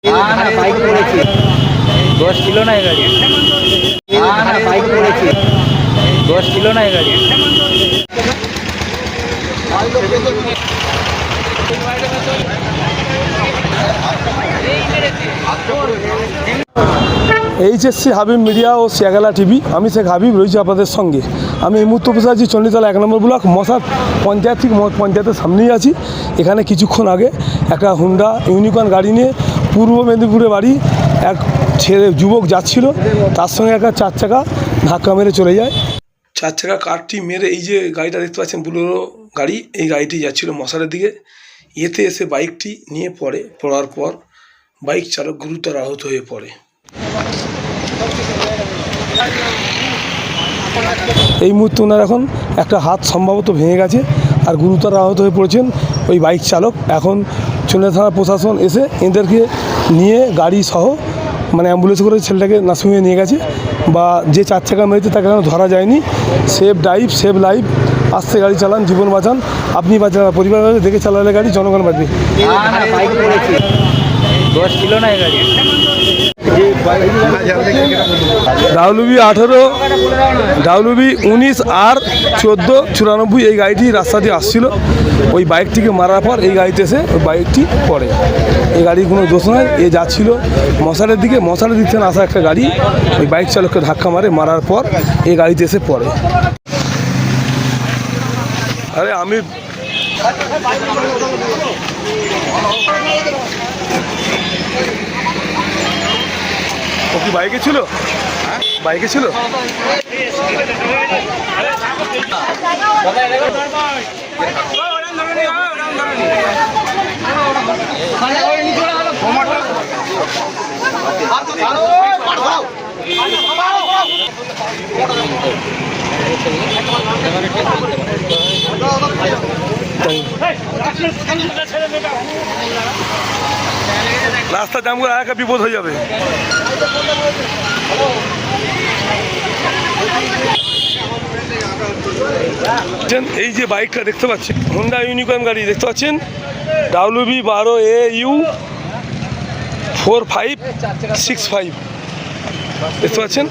Bike পড়েছি, দোষ ছিল না এ গাড়ি। বাইক পড়েছি, দোষ ছিল না এ গাড়ি। এইচএসসি হাবিব মিডিয়া ও শেয়াগালা টিভি, আমি শেখ হাবিব রয়েছি আপনাদের সঙ্গে। আমি এই মুহূর্তে বসে আছি চণ্ডীতলা 1 নম্বর ব্লক মশার পঞ্চায়েত থেকে পঞ্চায়েতের সামনেই আছি। এখানে কিছুক্ষণ আগে একটা হুন্ডা ইউনিকর্ন গাড়ি নিয়ে পূর্ব মেদিনীপুরে বাড়ি এক যুবক যাচ্ছিল, তার সঙ্গে একটা 4 চাকা ধাক্কা মেরে চলে যায়। 4 চাকা কারটি মেরে এই যে গাড়িটা দেখতে পাচ্ছেন বুলেরো গাড়ি, এই গাড়িটি যাচ্ছিল মশারের দিকে। এতে এসে বাইকটি নিয়ে পড়ার পর বাইক চালক গুরুতর আহত হয়ে পড়ে। এই মুহূর্তে ওনার এখন একটা হাত সম্ভবত ভেঙে গেছে আর গুরুতর আহত হয়ে পড়েছেন ওই বাইক চালক। এখন চন্দ্রা থানা প্রশাসন এসে এদেরকে নিয়ে গাড়ি সহ অ্যাম্বুলেন্স করে ছেলেটাকে নার্সিংহোমে নিয়ে গেছে। বা যে 4 চাকা মেরেছে তাকে এখনো ধরা যায়নি। সেভ ড্রাইভ সেভ লাইফ, আস্তে গাড়ি চালান, জীবন বাঁচান, আপনি বাঁচান, পরিবার দেখে চালালে গাড়ি জনগণ বাঁচবে। বাইক পড়েছি, দোষ ছিল না এ গাড়ি। ডাব্লিউবি 18 ডাব্লিউবি 19 আর 1494 এই গাড়িটি রাস্তা দিয়ে আসছিল। ওই বাইকটিকে মারার পর এই গাড়িতে এসে ওই বাইকটি পড়ে। এই গাড়ির কোনো দোষ নয়, এ যাচ্ছিল মশালের দিক থেকে আসা একটা গাড়ি ওই বাইক চালককে ধাক্কা মারার পর এই গাড়িতে এসে পড়ে। আরে আমি ও কি বাইকে ছিল? বাইকে ছিল? রাস্তা জাম করে একটা বিপদ হয়ে যাবে। এই যে বাইকটা দেখতে পাচ্ছেন, হোন্ডা ইউনিকর্ন গাড়ি দেখতে পাচ্ছেন, ডাব্লিউবি 12AU 4565 দেখতে পাচ্ছেন।